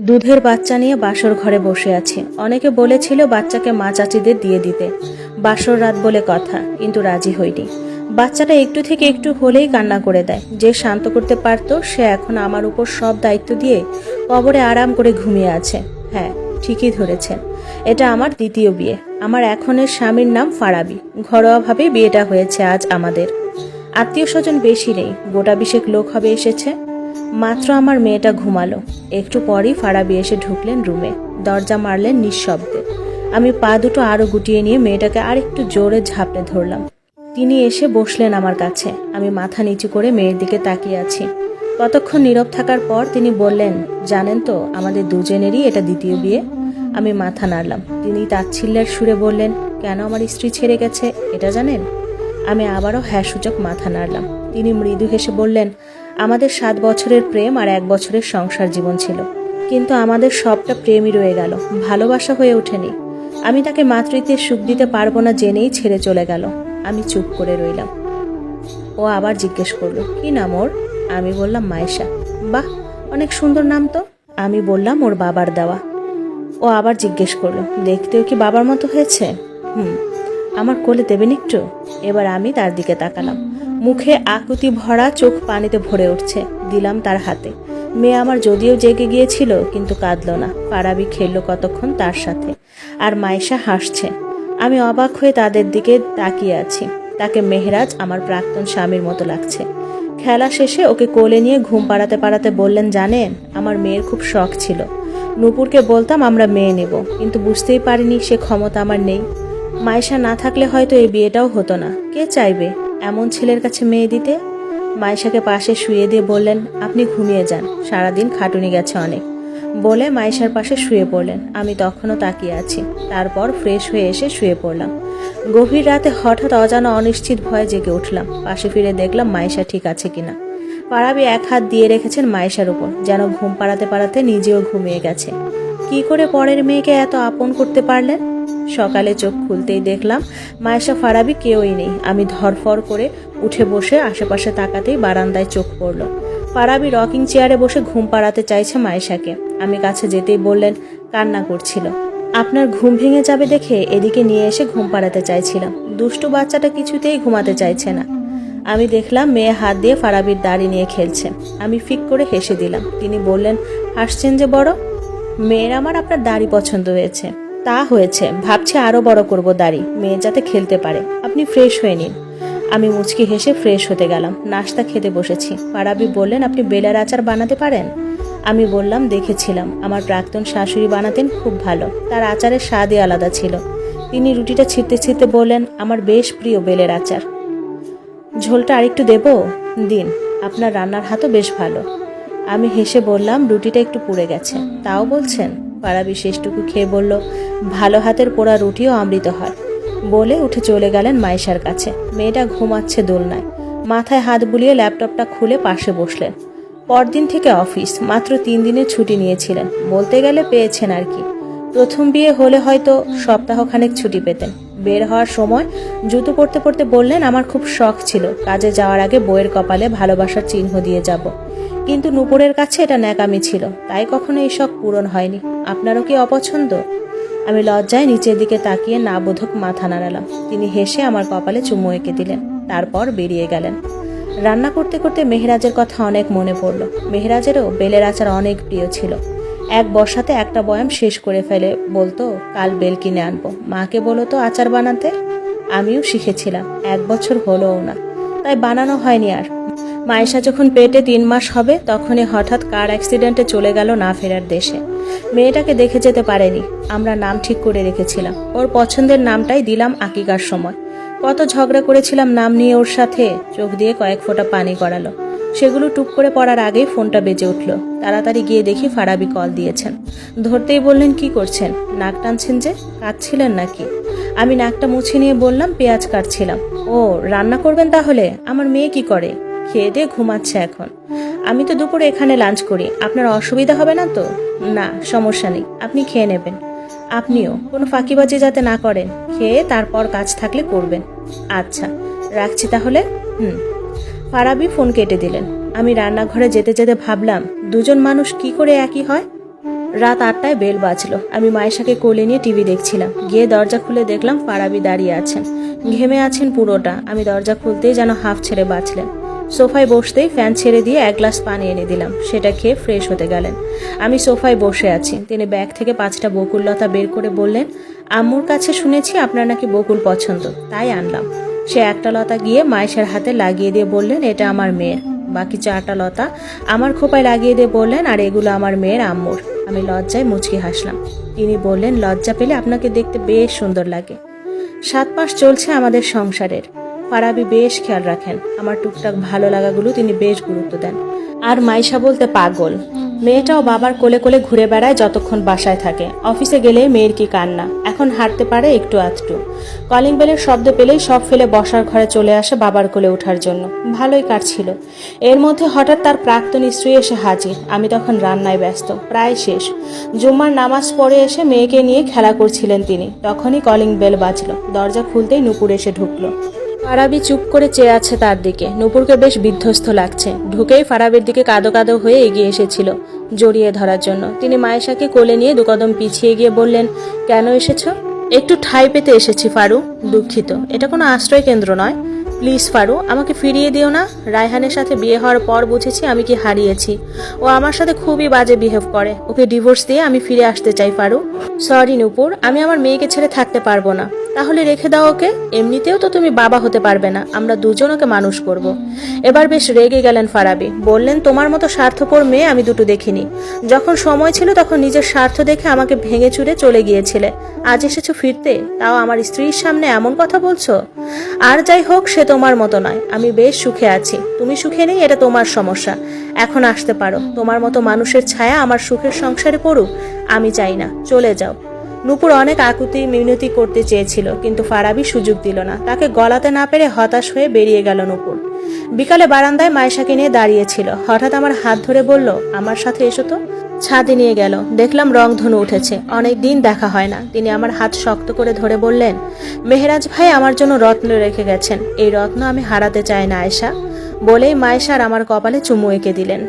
দুধের বাচ্চা নিয়ে বাসর ঘরে বসে আছি। অনেকে বলেছিল বাচ্চাকে মা চাচিদের দিয়ে দিতে, বাসর রাত বলে কথা, কিন্তু রাজি হইনি। বাচ্চাটা একটু থেকে একটু হলেই কান্না করে দেয়। যে শান্ত করতে পারতো সে এখন আমার উপর সব দায়িত্ব দিয়ে কবরে আরাম করে ঘুমিয়ে আছে। হ্যাঁ, ঠিকই ধরেছেন, এটা আমার দ্বিতীয় বিয়ে। আমার এখনের স্বামীর নাম ফারাবি। ঘরোয়াভাবে বিয়েটা হয়েছে আজ আমাদের। আত্মীয় স্বজন বেশি নেই, গোটা 20 লোক হবে এসেছে। মাত্র আমার মেয়েটা ঘুমালো, একটু পরই ফারাবি এসে ঢুকলেন রুমে, দরজা মারলেন নিঃশব্দে। আমি পা দুটো আরো গুটিয়ে নিয়ে মেয়েটাকে আরেকটু জোরে ঝাপটে ধরলাম। তিনি এসে বসলেন আমার কাছে। আমি মাথা নিচু করে মেয়ের দিকে তাকিয়ে আছি। কতক্ষণ নীরব থাকার পর তিনি বললেন, জানেন তো আমাদের দুজনেরই এটা দ্বিতীয় বিয়ে। আমি মাথা নাড়লাম। তিনি তাচ্ছিল্যের সুরে বললেন, কেন আমার স্ত্রী ছেড়ে গেছে এটা জানেন? আমি আবারও হ্যাঁ সূচক মাথা নাড়লাম। তিনি মৃদু হেসে বললেন, আমাদের 7 বছরের প্রেম আর 1 বছরের সংসার জীবন ছিল, কিন্তু আমাদের সবটা প্রেমই রয়ে গেল, ভালোবাসা হয়ে ওঠেনি। আমি তাকে মাতৃত্বের সুখ দিতে পারবো না জেনেই ছেড়ে চলে গেল। আমি চুপ করে রইলাম। ও আবার জিজ্ঞেস করলো, কি নাম ওর? আমি বললাম মায়েশা। বাহ, অনেক সুন্দর নাম তো। আমি বললাম ওর বাবার দেওয়া। ও আবার জিজ্ঞেস করলো, দেখতেও কি বাবার মতো হয়েছে? আমার কোলে দেবেন একটু? এবার আমি তার দিকে তাকালাম। মুখে আকুতি ভরা, চোখ পানিতে ভরে উঠছে। দিলাম তার হাতে। মেয়ে আমার যদিও জেগে গিয়েছিল, কিন্তু কাঁদল না। ফারাবি খেললো কতক্ষণ তার সাথে, আর মায়েশা হাসছে। আমি অবাক হয়ে তাদের দিকে তাকিয়ে আছি। তাকে মেহরাজ আমার প্রাক্তন স্বামীর মতো লাগছে। খেলা শেষে ওকে কোলে নিয়ে ঘুম পাড়াতে পাড়াতে বললেন, জানেন আমার মেয়ের খুব শখ ছিল। নূপুরকে বলতাম আমরা মেয়ে নেব, কিন্তু বুঝতেই পারিনি সে ক্ষমতা আমার নেই। মায়েশা না থাকলে হয়তো এই বিয়েটাও হতো না। কে চাইবে এমন ছেলের কাছে মেয়ে দিতে? মায়েশাকে পাশে শুয়ে দিয়ে বললেন, আপনি ঘুমিয়ে যান, সারাদিন খাটুনি গেছে অনেক। বলে মায়েশার পাশে শুয়ে পড়লেন। আমি তখনও তাকিয়ে আছি। তারপর ফ্রেশ হয়ে এসে শুয়ে পড়লাম। গভীর রাতে হঠাৎ অজানা অনিশ্চিত ভয়ে জেগে উঠলাম। পাশে ফিরে দেখলাম মায়েশা ঠিক আছে কিনা। ফারাবি এক হাত দিয়ে রেখেছেন মায়েশার উপর, যেন ঘুম পাড়াতে পাড়াতে নিজেও ঘুমিয়ে গেছে। কি করে পরের মেয়েকে এত আপন করতে পারলেন? সকালে চোখ খুলতেই দেখলাম মায়েশা ফারাবি কেউই নেই। আমি ধরফর করে উঠে বসে আশেপাশে তাকাতেই বারান্দায় চোখ পড়ল। ফারাবি রকিং চেয়ারে বসে ঘুম পাড়াতে চাইছে মায়েশাকে। আমি কাছে যেতেই বললেন, কান্না করছিল। আপনার ঘুম ভেঙে যাবে দেখে এদিকে নিয়ে এসে ঘুম পাড়াতে চাইছিলাম। দুষ্টু বাচ্চাটা কিছুতেই ঘুমাতে চাইছে না। আমি দেখলাম মেয়ে হাত দিয়ে ফারাবির দাড়ি নিয়ে খেলছে। আমি ফিক করে হেসে দিলাম। তিনি বললেন, হাসছেন যে বড়? মেয়ের আমার আপনার দাড়ি পছন্দ হয়েছে। তা হয়েছে, ভাবছি আরো বড় করব দাড়ি, মেয়ে যাতে খেলতে পারে। আপনি ফ্রেশ হয়ে নিন। আমি মুচকি হেসে ফ্রেশ হতে গেলাম। নাস্তা খেতে বসেছি। ফারাবি বললেন, আপনি বেলের আচার বানাতে পারেন? আমি বললাম, দেখেছিলাম আমার প্রাক্তন শাশুড়ি বানাতেন, খুব ভালো। তার আচারের স্বাদই আলাদা ছিল। তিনি রুটিটা ছিঁড়তে ছিঁড়তে বললেন, আমার বেশ প্রিয় বেলের আচার। ঝোলটা আরেকটু দেব? দিন, আপনার রান্নার হাতও বেশ ভালো। আমি হেসে বললাম, রুটিটা একটু পুড়ে গেছে। তাও বলছেন? ফারাবি শেষটুকু খেয়ে বলল, ভালো হাতের পোড়া রুটিও অমৃত হয়। বলে উঠে চলে গেলেন মায়েশার কাছে। মেয়েটা ঘুমাচ্ছে দোলনায়। মাথায় হাত বুলিয়ে ল্যাপটপটা খুলে পাশে বসলেন। পরদিন থেকে অফিস। মাত্র 3 দিনের ছুটি নিয়েছিলেন, বলতে গেলে পেয়েছেন আর কি। প্রথম বিয়ে হলে হয়তো সপ্তাহখানেক ছুটি পেতেন। বের হওয়ার সময় জুতো পরতে পরতে বললেন, আমার খুব শখ ছিল কাজে যাওয়ার আগে বইয়ের কপালে ভালোবাসার চিহ্ন দিয়ে যাব, কিন্তু নূপুরের কাছে এটা ন্যাকামি ছিল, তাই কখনো এই শখ পূরণ হয়নি। আপনারও কি অপছন্দ? আমি লজ্জায় নিচের দিকে তাকিয়ে না বোধক মাথা নাড়ালাম। তিনি হেসে আমার কপালে চুমু এঁকে দিলেন, তারপর বেরিয়ে গেলেন। রান্না করতে করতে মেহরাজের কথা অনেক মনে পড়ল। মেহরাজেরও বেলের আচার অনেক প্রিয় ছিল। এক বসাতে একটা বয়াম শেষ করে ফেলে বলতো, কাল বেল কিনে আনবো, মাকে বলো তো আচার বানাতে। আমিও শিখেছিলাম, 1 বছর হলোও না, তাই বানানো হয়নি আর। মায়েশা যখন পেটে 3 মাস হবে, তখনই হঠাৎ কার অ্যাক্সিডেন্টে চলে গেল না ফেরার দেশে। মেয়েটাকে দেখে যেতে পারেনি। আমরা নাম ঠিক করে রেখেছিলাম। ওর পছন্দের নামটাই দিলাম আকিকার সময়। কত ঝগড়া করেছিলাম নাম নিয়ে ওর সাথে। চোখ দিয়ে কয়েক ফোঁটা পানি গড়ালো। সেগুলো টুপ করে পড়ার আগেই ফোনটা বেজে উঠল। তাড়াতাড়ি গিয়ে দেখি ফারাবি কল দিয়েছেন। ধরতেই বললেন, কি করছেন? নাক টানছেন যে, কাঁদছিলেন নাকি? আমি নাকটা মুছে নিয়ে বললাম, পেঁয়াজ কাটছিলাম। ও, রান্না করবেন তাহলে? আমার মেয়ে কি করে? খেয়ে দিয়ে ঘুমাচ্ছে এখন। আমি তো দুপুরে এখানে লাঞ্চ করি, আপনার অসুবিধা হবে না তো? না, সমস্যা নেই, আপনি খেয়ে নেবেন। আপনিও কোনো ফাঁকিবাজি যাতে না করেন। খেয়ে তারপর কাজ থাকলে করবেন। আচ্ছা, রাখছি তাহলে। ফারাবি ফোন কেটে দিলেন। আমি রান্নাঘরে যেতে যেতে ভাবলাম, দুজন মানুষ কি করে একই হয়? রাত 8টায় বেল বাজলো। আমি মায়েশাকে কোলে নিয়ে টিভি দেখছিলাম। গিয়ে দরজা খুলে দেখলাম ফারাবি দাঁড়িয়ে আছেন, ঘেমে আছেন পুরোটা। আমি দরজা খুলতেই যেন হাফ ছেড়ে বাঁচলেন। সোফায় বসতেই ফ্যান ছেড়ে দিয়ে 1 গ্লাস পানি এনে দিলাম, সেটা খেয়ে ফ্রেশ হতে গেলেন। আমি সোফায় বসে আছি। তিনি ব্যাগ থেকে 5টা বকুললতা বের করে বললেন, আম্মুর কাছে শুনেছি আপনার নাকি বকুল পছন্দ, তাই আনলাম। সে একটা লতা গিয়ে মায়েশার হাতে লাগিয়ে দিয়ে বললেন, এটা আমার মেয়ের। বাকি 4টা লতা আমার খোপায় লাগিয়ে দিয়ে বললেন, আর এগুলো আমার মেয়ের আম্মুর। আমি লজ্জায় মুচকি হাসলাম। তিনি বললেন, লজ্জা পেলে আপনাকে দেখতে বেশ সুন্দর লাগে। 7 মাস চলছে আমাদের সংসারের। ফারাবি বেশ খেয়াল রাখেন। আমার টুকটাক ভালো লাগাগুলো তিনি বেশ গুরুত্ব দেন। আর মাইশা বলতে পাগল। মেয়েটাও বাবার কোলে কোলে ঘুরে বেড়ায় যতক্ষণ বাসায় থাকে। অফিসে গেলেই মেয়ের কি কান্না। এখন হাঁটতে পারে একটু আধটু। কলিং বেলের শব্দ পেলেই সব ফেলে বসার ঘরে চলে আসে বাবার কোলে ওঠার জন্য। ভালোই কাটছিল। এর মধ্যে হঠাৎ তার প্রাক্তন স্ত্রী এসে হাজির। আমি তখন রান্নায় ব্যস্ত, প্রায় শেষ। জুম্মার নামাজ পড়ে এসে মেয়েকে নিয়ে খেলা করছিলেন তিনি। তখনই কলিং বেল বাজলো। দরজা খুলতেই নূপুর এসে ঢুকলো। ফারাবি চুপ করে চেয়ে আছে তার দিকে। নূপুরকে বেশ বিধ্বস্ত লাগছে। ঢুকেই ফারাবির দিকে কাঁদো কাঁদো হয়ে এগিয়ে এসেছিল জড়িয়ে ধরার জন্য। তিনি মায়েশাকে কোলে নিয়ে 2 কদম পিছিয়ে গিয়ে বললেন, কেন এসেছো? একটু ঠাঁই পেতে এসেছি ফারু। দুঃখিত, এটা কোনো আশ্রয় কেন্দ্র নয়। প্লিজ ফারু, আমাকে ফিরিয়ে দিও না। রায়হানের সাথে বিয়ে হওয়ার পর বুঝেছি আমি কি হারিয়েছি। ও আমার সাথে খুবই বাজে বিহেভ করে। ওকে ডিভোর্স দিয়ে আমি ফিরে আসতে চাই ফারু। সরি নূপুর, আমি আমার মেয়েকে ছেড়ে থাকতে পারবো না। তাহলে রেখে দাও ওকে। এমনিতেও তো তুমি বাবা হতে পারবে না, আমরা দুজন ওকে মানুষ করব। এবার বেশ রেগে গেলেন ফারাবি। বললেন, তোমার মতো স্বার্থপর মেয়ে আমি দুটো দেখিনি। যখন সময় ছিল তখন নিজের স্বার্থ দেখে আমাকে ভেঙে চুরে চলে গিয়েছিলে। আজ এসেছো ফিরতে, তাও আমার স্ত্রীর সামনে এমন কথা বলছো। আর যাই হোক, সে তোমার মতো নয়। আমি বেশ সুখে আছি। তুমি সুখে নেই, এটা তোমার সমস্যা। এখন আসতে পারো। তোমার মতো মানুষের ছায়া আমার সুখের সংসারে পড়ুক আমি চাই না। চলে যাও। নূপুর অনেক আকুতি মিনতি করতে চেয়েছিল, কিন্তু ফারাবি সুযোগ দিল না। তাকে গলাতে না পেরে হতাশ হয়ে বেরিয়ে গেল নূপুর। বিকালে বারান্দায় মায়েশাকে নিয়ে দাঁড়িয়েছিল। হঠাৎ আমার হাত ধরে বলল, আমার সাথে এসো তো। ছাদে নিয়ে গেল। দেখলাম রংধনু উঠেছে। অনেক দিন দেখা হয় না। তিনি আমার হাত শক্ত করে ধরে বললেন, মেহেরাজ ভাই আমার জন্য রত্ন রেখে গেছেন। এই রত্ন আমি হারাতে চাই না আয়েশা। বলেই মায়েশার আমার কপালে চুমু এঁকে দিলেন।